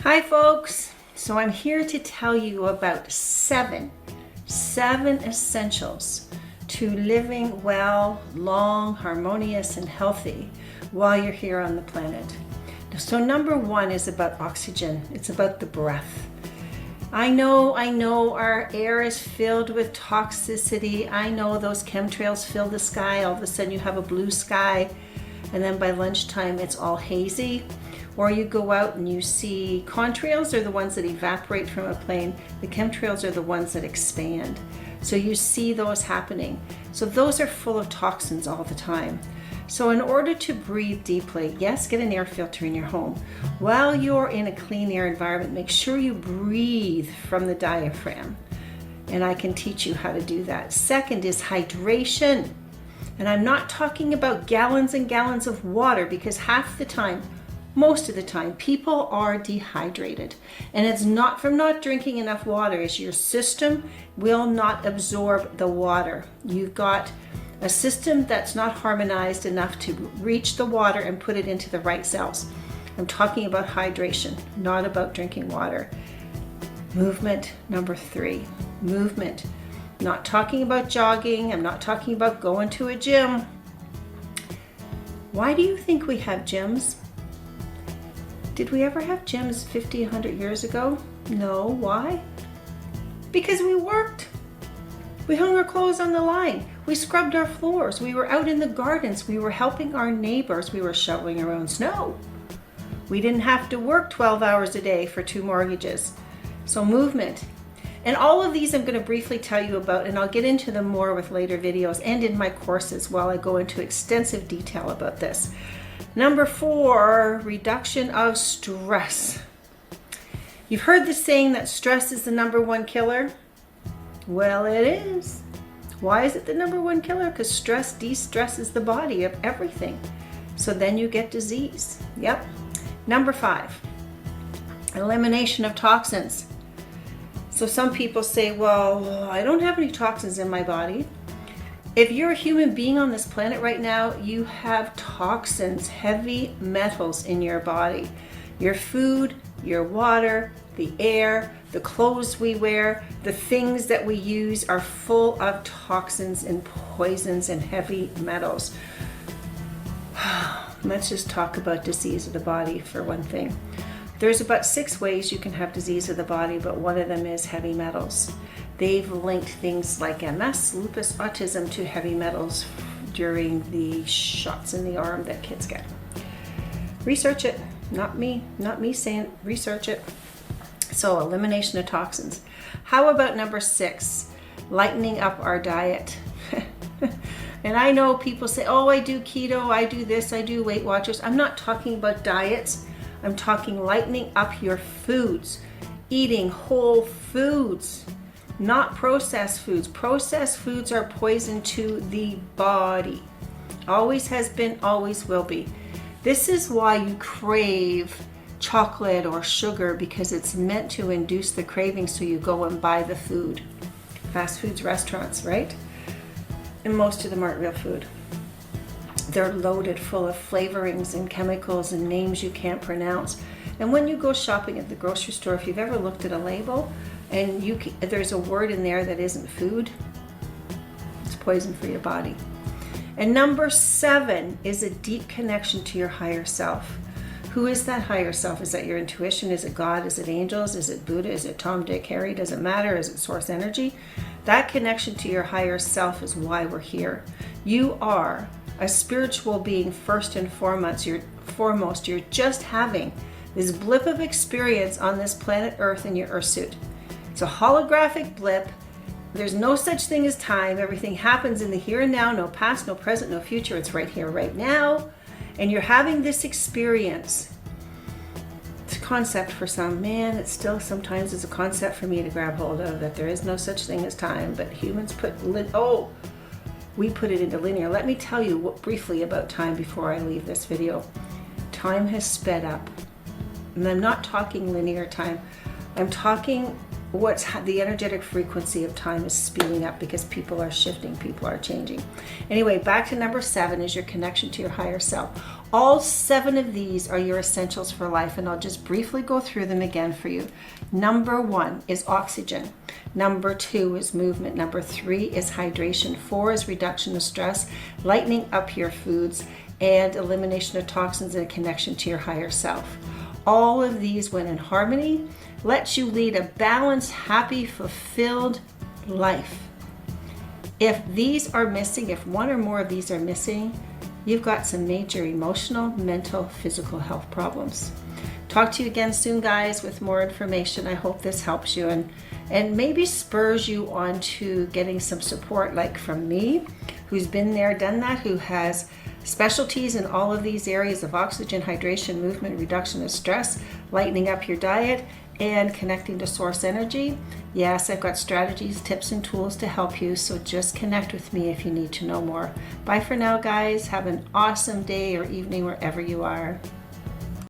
Hi folks, so I'm here to tell you about seven essentials to living well, long, harmonious, and healthy while you're here on the planet. So number one is about oxygen. It's about the breath. I know our air is filled with toxicity. I know those chemtrails fill the sky. All of a sudden you have a blue sky, and then by lunchtime it's all hazy. Or you go out and you see contrails are the ones that evaporate from a plane. The chemtrails are the ones that expand. So you see those happening. So those are full of toxins all the time. So in order to breathe deeply, yes, get an air filter in your home. While you're in a clean air environment, make sure you breathe from the diaphragm. And I can teach you how to do that. Second is hydration. And I'm not talking about gallons and gallons of water, because half the time, most of the time, people are dehydrated. And it's not from not drinking enough water, it's your system will not absorb the water. You've got a system that's not harmonized enough to reach the water and put it into the right cells. I'm talking about hydration, not about drinking water. Movement, number three, movement. Not talking about jogging, I'm not talking about going to a gym. Why do you think we have gyms? Did we ever have gyms 50, 100 years ago? No. Why? Because we worked. We hung our clothes on the line. We scrubbed our floors. We were out in the gardens. We were helping our neighbors. We were shoveling our own snow. We didn't have to work 12 hours a day for 2 mortgages. So movement. And all of these I'm going to briefly tell you about, and I'll get into them more with later videos and in my courses while I go into extensive detail about this. Number 4, reduction of stress. You've heard the saying that stress is the number 1 killer? Well, it is. Why is it the number 1 killer? Because stress de-stresses the body of everything. So then you get disease. Yep. Number 5, elimination of toxins. So some people say, well, I don't have any toxins in my body. If you're a human being on this planet right now, you have toxins, heavy metals in your body. Your food, your water, the air, the clothes we wear, the things that we use are full of toxins and poisons and heavy metals. Let's just talk about disease of the body for one thing. There's about 6 ways you can have disease of the body, but one of them is heavy metals. They've linked things like MS, lupus, autism to heavy metals during the shots in the arm that kids get. Research it, not me saying, research it. So elimination of toxins. How about number 6, lightening up our diet? And I know people say, oh, I do keto, I do this, I do Weight Watchers. I'm not talking about diets. I'm talking lightening up your foods, eating whole foods, not processed foods. Processed foods are poison to the body. Always has been, always will be. This is why you crave chocolate or sugar, because it's meant to induce the craving, so you go and buy the food. Fast foods, restaurants, right? And most of them aren't real food. They're loaded full of flavorings and chemicals and names you can't pronounce. And when you go shopping at the grocery store, if you've ever looked at a label and there's a word in there that isn't food, it's poison for your body. And number 7 is a deep connection to your higher self. Who is that higher self? Is that your intuition? Is it God? Is it angels? Is it Buddha? Is it Tom, Dick, Harry? Does it matter? Is it source energy? That connection to your higher self is why we're here. You are a spiritual being first and foremost. You're just having this blip of experience on this planet Earth in your Earth suit. It's a holographic blip. There's no such thing as time. Everything happens in the here and now. No past, no present, no future. It's right here, right now. And you're having this experience. It's a concept for some. Man, it still sometimes is a concept for me to grab hold of, that there is no such thing as time. But humans we put it into linear. Let me tell you briefly about time before I leave this video. Time has sped up. And I'm not talking linear time. I'm talking the energetic frequency of time is speeding up, because people are shifting, people are changing. Anyway, back to number 7 is your connection to your higher self. All 7 of these are your essentials for life, and I'll just briefly go through them again for you. Number 1 is oxygen. Number 2 is movement. Number 3 is hydration. 4 is reduction of stress, lightening up your foods, and elimination of toxins and a connection to your higher self. All of these, when in harmony, lets you lead a balanced, happy, fulfilled life. If these are missing, if one or more of these are missing, you've got some major emotional, mental, physical health problems. Talk to you again soon, guys, with more information. I hope this helps you and maybe spurs you on to getting some support, like from me, who's been there, done that, who has specialties in all of these areas of oxygen, hydration, movement, reduction of stress, lightening up your diet, and connecting to source energy. Yes, I've got strategies, tips, and tools to help you, so just connect with me if you need to know more. Bye for now, guys. Have an awesome day or evening wherever you are.